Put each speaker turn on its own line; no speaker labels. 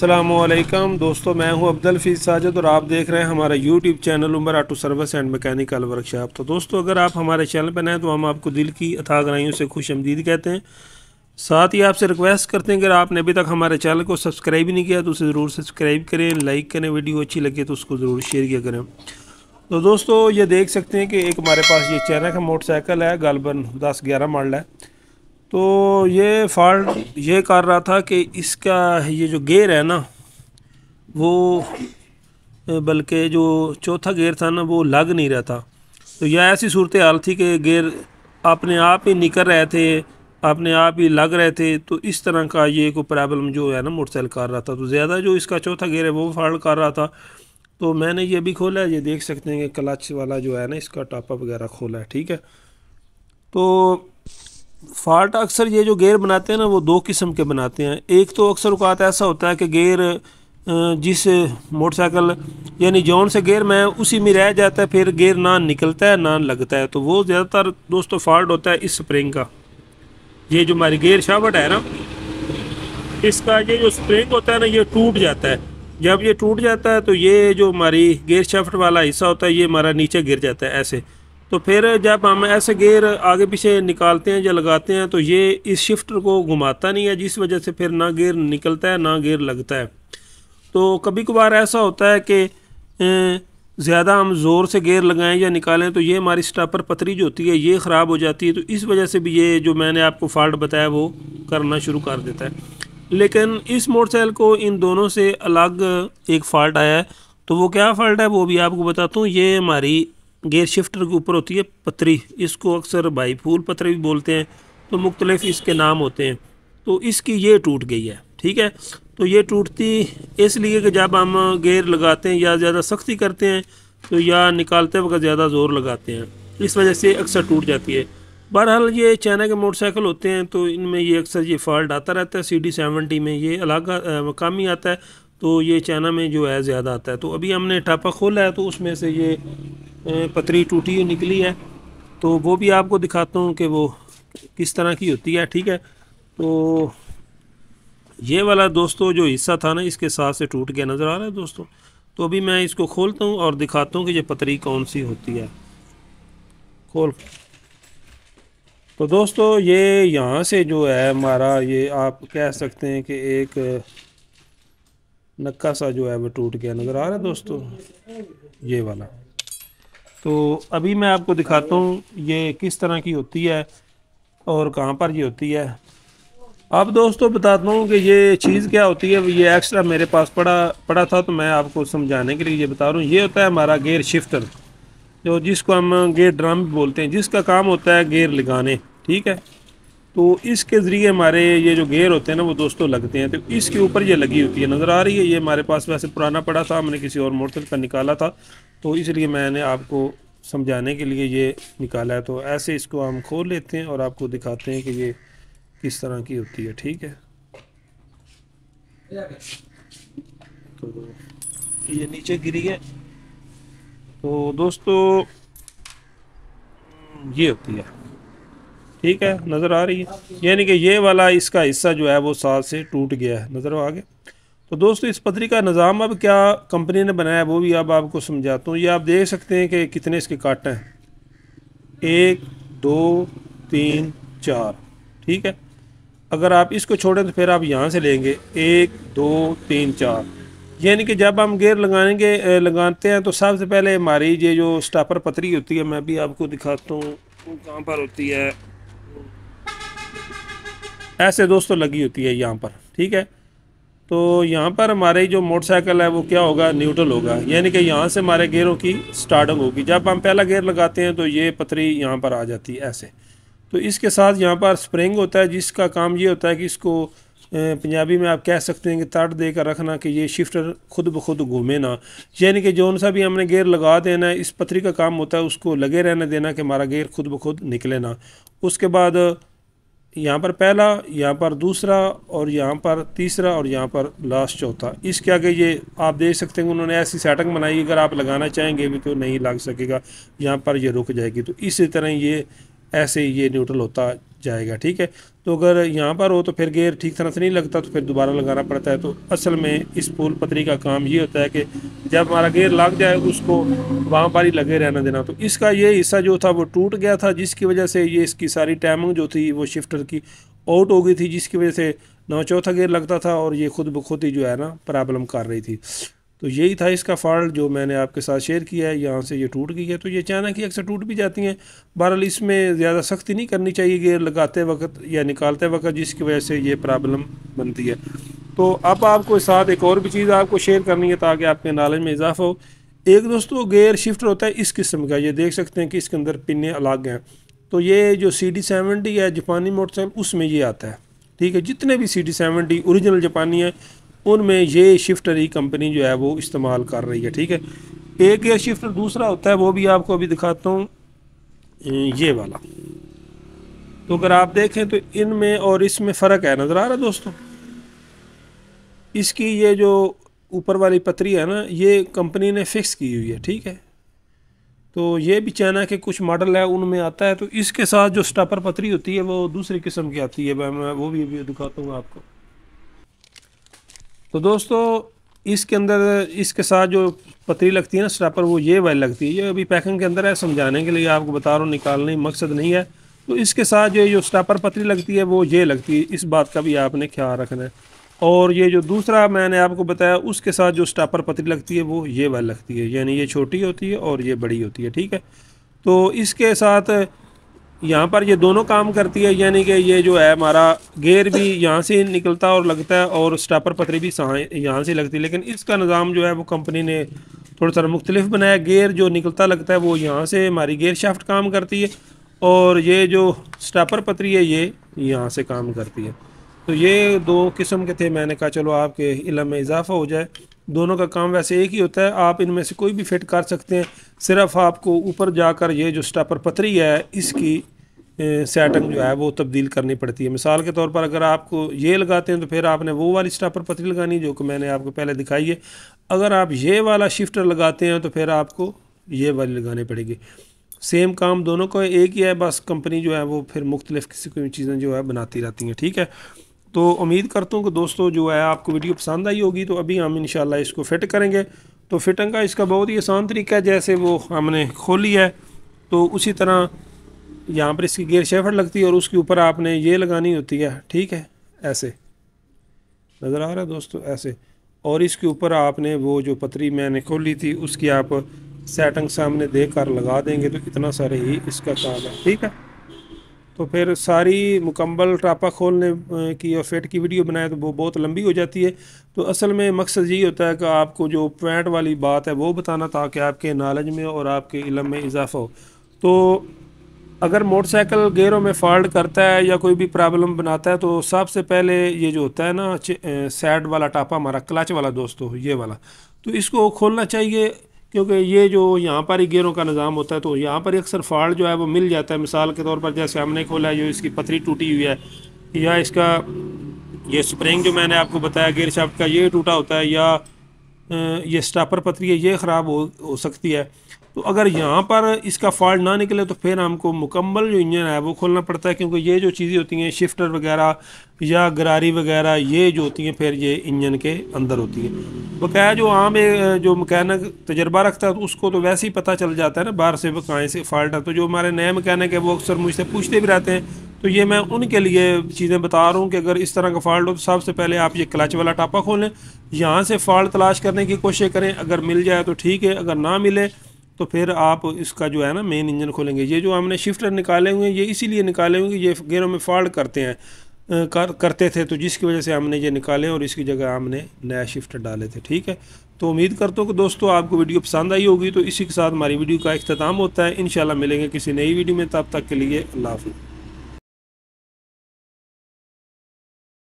अस्सलामुअलैकुम दोस्तों, मैं हूं अब्दुल हफीज़ साजिद और आप देख रहे हैं हमारा YouTube channel Umar auto service and mechanical workshop. तो दोस्तों, अगर आप हमारे चैनल पर नए हैं तो हम आपको दिल की अथाह गहराइयों से खुश आमदीद कहते हैं। साथ ही आपसे रिक्वेस्ट करते हैं कि अगर आपने अभी तक हमारे चैनल को सब्सक्राइब नहीं किया तो उसे ज़रूर सब्सक्राइब करें, लाइक करें, वीडियो अच्छी लगे तो उसको ज़रूर शेयर किया करें। तो दोस्तों, ये देख सकते हैं कि एक हमारे पास ये चाइना का मोटरसाइकिल है, गालबन 10-11 मॉडल है। तो ये फॉल्ट ये कर रहा था कि इसका ये जो गेयर है ना, वो बल्कि जो चौथा गेयर था ना वो लग नहीं रहा था। तो यह ऐसी सूरत हाल थी कि गेयर अपने आप ही निकल रहे थे, अपने आप ही लग रहे थे। तो इस तरह का ये कोई प्रॉब्लम जो है ना मोटरसाइकिल कर रहा था। तो ज़्यादा जो इसका चौथा गेयर है वो फॉल्ट कर रहा था। तो मैंने ये भी खोला है, ये देख सकते हैं कि क्लच वाला जो है ना इसका टॉपअप वगैरह खोला है। ठीक है, तो फॉल्ट अक्सर ये जो गेयर बनाते हैं ना वो दो किस्म के बनाते हैं। एक तो अक्सर औकात ऐसा होता है कि गेयर जिस मोटरसाइकिल यानी जौन से गेयर में उसी में रह जाता है, फिर गेयर ना निकलता है ना लगता है। तो वो ज़्यादातर दोस्तों फॉल्ट होता है इस स्प्रिंग का। ये जो हमारी गेयर शाफ्ट है ना, इसका ये जो स्प्रिंग होता है ना ये टूट जाता है। जब ये टूट जाता है तो ये जो हमारी गेयर शाफ्ट वाला हिस्सा होता है ये हमारा नीचे गिर जाता है ऐसे। तो फिर जब हम ऐसे गेयर आगे पीछे निकालते हैं या लगाते हैं तो ये इस शिफ्टर को घुमाता नहीं है, जिस वजह से फिर ना गेयर निकलता है ना गेयर लगता है। तो कभी कभार ऐसा होता है कि ज़्यादा हम ज़ोर से गेयर लगाएं या निकालें तो ये हमारी स्टॉपर पतरी जो होती है ये ख़राब हो जाती है। तो इस वजह से भी ये जो मैंने आपको फॉल्ट बताया वो करना शुरू कर देता है। लेकिन इस मोटरसाइकिल को इन दोनों से अलग एक फ़ॉल्ट आया है। तो वो क्या फ़ॉल्ट है वो भी आपको बताता हूँ। ये हमारी गेयर शिफ्टर के ऊपर होती है पतरी, इसको अक्सर भाई फूल पतरी भी बोलते हैं, तो मुख्तलिफ इसके नाम होते हैं। तो इसकी ये टूट गई है। ठीक है, तो ये टूटती इसलिए कि जब हम गेयर लगाते हैं या ज़्यादा सख्ती करते हैं तो या निकालते वक्त ज़्यादा ज़ोर लगाते हैं, इस वजह से अक्सर टूट जाती है। बहरहाल ये चाइना के मोटरसाइकिल होते हैं तो इनमें ये अक्सर ये फॉल्ट आता रहता है। CD70 में ये अलग कम ही आता है, तो ये चाइना में जो है ज़्यादा आता है। तो अभी हमने टापा खोला है तो उसमें से ये पतरी टूटी हुई निकली है। तो वो भी आपको दिखाता हूँ कि वो किस तरह की होती है। ठीक है, तो ये वाला दोस्तों जो हिस्सा था ना इसके साथ से टूट गया, नज़र आ रहा है दोस्तों। तो अभी मैं इसको खोलता हूँ और दिखाता हूँ कि ये पतरी कौन सी होती है। खोल। तो दोस्तों, ये यहाँ से जो है हमारा ये आप कह सकते हैं कि एक नक्का सा जो है वो टूट गया, नज़र आ रहा है दोस्तों ये वाला। तो अभी मैं आपको दिखाता हूँ ये किस तरह की होती है और कहाँ पर ये होती है। अब दोस्तों बताता हूँ कि ये चीज़ क्या होती है। ये एक्स्ट्रा मेरे पास पड़ा था तो मैं आपको समझाने के लिए ये बता रहा हूँ। ये होता है हमारा गेयर शिफ्टर, जो जिसको हम गेयर ड्रम बोलते हैं, जिसका काम होता है गेयर लगाने। ठीक है, तो इसके ज़रिए हमारे ये जो गेयर होते हैं ना वो दोस्तों लगते हैं। तो इसके ऊपर ये लगी होती है, नज़र आ रही है। ये हमारे पास वैसे पुराना पड़ा था, हमने किसी और मोटरसाइकिल का निकाला था, तो इसलिए मैंने आपको समझाने के लिए ये निकाला है। तो ऐसे इसको हम खोल लेते हैं और आपको दिखाते हैं कि ये किस तरह की होती है। ठीक है, तो ये नीचे गिरी है। तो दोस्तों ये होती है। ठीक है, नज़र आ रही है, यानी कि ये वाला इसका हिस्सा जो है वो साथ से टूट गया है, नज़र आ गया। तो दोस्तों, इस पतरी का निज़ाम अब क्या कंपनी ने बनाया वो भी अब आपको समझाता हूँ। ये आप देख सकते हैं कि कितने इसके कट हैं, 1 2 3 4। ठीक है, अगर आप इसको छोड़ें तो फिर आप यहाँ से लेंगे 1 2 3 4। यानी कि जब हम गेयर लगाते हैं तो सबसे पहले हमारी ये जो स्टॉपर पतरी होती है, मैं भी आपको दिखाता हूँ वो कहाँ पर होती है। ऐसे दोस्तों लगी होती है यहाँ पर। ठीक है, तो यहाँ पर हमारे जो मोटरसाइकिल है वो क्या होगा, न्यूट्रल होगा, यानी कि यहाँ से हमारे गेयरों की स्टार्टिंग होगी। जब हम पहला गेयर लगाते हैं तो ये पतरी यहाँ पर आ जाती है ऐसे। तो इसके साथ यहाँ पर स्प्रिंग होता है, जिसका काम ये होता है कि इसको पंजाबी में आप कह सकते हैं कि तड़ दे कर रखना कि ये शिफ्टर खुद ब खुद घूमे ना। यानी कि जौन सा भी हमने गेयर लगा देना है, इस पतरी का काम होता है उसको लगे रहने देना कि हमारा गेयर खुद ब खुद निकले ना। उसके बाद यहाँ पर पहला, यहाँ पर दूसरा और यहाँ पर तीसरा और यहाँ पर लास्ट चौथा। इसके आगे ये आप देख सकते हैं उन्होंने ऐसी सेटिंग बनाई, अगर आप लगाना चाहेंगे भी तो नहीं लग सकेगा, यहाँ पर ये रुक जाएगी। तो इसी तरह ये ऐसे ही ये न्यूट्रल होता जाएगा। ठीक है, तो अगर यहाँ पर हो तो फिर गेयर ठीक तरह से नहीं लगता तो फिर दोबारा लगाना पड़ता है। तो असल में इस पोल पतरी का काम ये होता है कि जब हमारा गेयर लग जाए उसको वहाँ पर ही लगे रहना देना। तो इसका ये हिस्सा जो था वो टूट गया था, जिसकी वजह से ये इसकी सारी टाइमिंग जो थी वो शिफ्टर की आउट हो गई थी, जिसकी वजह से ना चौथा गेयर लगता था और ये खुद ब खुद ही जो है ना प्रॉब्लम कर रही थी। तो यही था इसका फॉल्ट जो मैंने आपके साथ शेयर किया है। यहाँ से ये टूट गई है, तो ये अचानक ही अक्सर टूट भी जाती हैं। बहरहाल इसमें ज़्यादा सख्ती नहीं करनी चाहिए गेयर लगाते वक्त या निकालते वक्त, जिसकी वजह से ये प्रॉब्लम बनती है। तो अब आपको साथ एक और भी चीज़ आपको शेयर करनी है ताकि आपके नॉलेज में इजाफा हो। एक दोस्तों गेयर शिफ्टर होता है इस किस्म का, ये देख सकते हैं कि इसके अंदर पिने अलग हैं। तो ये जो CD70 है जापानी मोटरसाइकिल उसमें ये आता है। ठीक है, जितने भी CD70 ओरिजिनल जापानी है उनमें ये शिफ्टर ही कंपनी जो है वो इस्तेमाल कर रही है। ठीक है, एक गेयर शिफ्टर दूसरा होता है, वो भी आपको अभी दिखाता हूँ, ये वाला। तो अगर आप देखें तो इनमें और इसमें फ़र्क है, नज़र आ रहा है दोस्तों। इसकी ये जो ऊपर वाली पतरी है ना, ये कंपनी ने फिक्स की हुई है। ठीक है, तो ये भी चाइना के कुछ मॉडल है उनमें आता है। तो इसके साथ जो स्टॉपर पतरी होती है वो दूसरी किस्म की आती है, मैं वो भी दिखाता हूँ आपको। तो दोस्तों इसके अंदर इसके साथ जो पतरी लगती है ना स्टॉपर, वो ये वाली लगती है। ये अभी पैकिंग के अंदर है, समझाने के लिए आपको बता रहा हूँ, निकालने मकसद नहीं है। तो इसके साथ जो स्टॉपर पतरी लगती है वो ये लगती है, इस बात का भी आपने ख्याल रखना है। और ये जो दूसरा मैंने आपको बताया उसके साथ जो स्टॉपर पतरी लगती है वो ये वाली लगती है, यानी ये छोटी होती है और ये बड़ी होती है। ठीक है, तो इसके साथ यहाँ पर ये दोनों काम करती है, यानी कि ये जो है हमारा गेयर भी यहाँ से निकलता और लगता है और स्टॉपर पतरी भी यहाँ से लगती है। लेकिन इसका निज़ाम जो है वो कंपनी ने थोड़ा सा मुख्तलिफ बनाया। गेयर जो निकलता लगता है वो यहाँ से हमारी गेयर शाफ्ट काम करती है और ये जो स्टॉपर पतरी है ये यहाँ से काम करती है। तो ये दो किस्म के थे, मैंने कहा चलो आपके इल्म में इजाफा हो जाए। दोनों का काम वैसे एक ही होता है, आप इनमें से कोई भी फिट कर सकते हैं। सिर्फ आपको ऊपर जाकर ये जो स्टॉपर पतरी है इसकी सेटिंग जो है वो तब्दील करनी पड़ती है। मिसाल के तौर पर अगर आपको ये लगाते हैं तो फिर आपने वो वाली स्टॉपर पतरी लगानी जो कि मैंने आपको पहले दिखाई है। अगर आप ये वाला शिफ्टर लगाते हैं तो फिर आपको ये वाली लगानी पड़ेगी। सेम काम दोनों को एक ही है, बस कंपनी जो है वो फिर मुख्तलिफ किसी कोई चीज़ें जो है बनाती रहती हैं। ठीक है, तो उम्मीद करता हूँ कि दोस्तों जो है आपको वीडियो पसंद आई होगी। तो अभी हम इंशाल्लाह इसको फिट करेंगे। तो फिटिंग का इसका बहुत ही आसान तरीका है, जैसे वो हमने खोली है तो उसी तरह यहाँ पर इसकी गियर शेफर लगती है और उसके ऊपर आपने ये लगानी होती है। ठीक है, ऐसे नज़र आ रहा है दोस्तों, ऐसे। और इसके ऊपर आपने वो जो पतरी मैंने खोली थी उसकी आप सेटिंग सामने देकर लगा देंगे तो इतना सारे ही इसका काम है। ठीक है, तो फिर सारी मुकम्मल टापा खोलने की और फिट की वीडियो बनाए तो वो बहुत लंबी हो जाती है। तो असल में मकसद यही होता है कि आपको जो पॉइंट वाली बात है वो बताना, ताकि आपके नॉलेज में और आपके इल्म में इजाफा हो। तो अगर मोटरसाइकिल गेयरों में फॉल्ट करता है या कोई भी प्रॉब्लम बनाता है तो सबसे पहले ये जो होता है ना साइड वाला टापा हमारा क्लच वाला दोस्तों, ये वाला, तो इसको खोलना चाहिए। क्योंकि ये जो यहाँ पर ही गेयरों का निज़ाम होता है तो यहाँ पर अक्सर फॉल्ट जो है वो मिल जाता है। मिसाल के तौर पर जैसे हमने खोला है, जो इसकी पतरी टूटी हुई है या इसका ये स्प्रिंग जो मैंने आपको बताया गेयर शाफ्ट का ये टूटा होता है, या ये स्टॉपर पतरी है ये ख़राब हो सकती है। तो अगर यहाँ पर इसका फॉल्ट ना निकले तो फिर हमको मुकम्मल जो इंजन है वो खोलना पड़ता है। क्योंकि ये जो चीज़ें होती हैं शिफ्टर वगैरह या गरारी वगैरह ये जो होती हैं फिर ये इंजन के अंदर होती हैं। बकाया जो आम जो मैकेनिक तजर्बा रखता है तो उसको तो वैसे ही पता चल जाता है ना बाहर से वो कहाँ से फॉल्ट है। तो जो हमारे नए मैकेनिक है वो अक्सर मुझसे पूछते भी रहते हैं, तो ये मैं उनके लिए चीज़ें बता रहा हूँ कि अगर इस तरह का फॉल्ट हो तो सबसे पहले आप ये क्लच वाला टापा खोलें, यहाँ से फॉल्ट तलाश करने की कोशिश करें। अगर मिल जाए तो ठीक है, अगर ना मिले तो फिर आप इसका जो है ना मेन इंजन खोलेंगे। ये जो हमने शिफ्टर निकाले हुए हैं ये इसीलिए निकाले हुए ये गेयरों में फॉल्ट करते हैं करते थे, तो जिसकी वजह से हमने ये निकाले और इसकी जगह हमने नया शिफ्टर डाले थे। ठीक है, तो उम्मीद करता हूँ कि दोस्तों आपको वीडियो पसंद आई होगी। तो इसी के साथ हमारी वीडियो का इख्तिताम होता है। इंशाल्लाह मिलेंगे किसी नई वीडियो में, तब तक के लिए अल्लाह हाफ़िज़।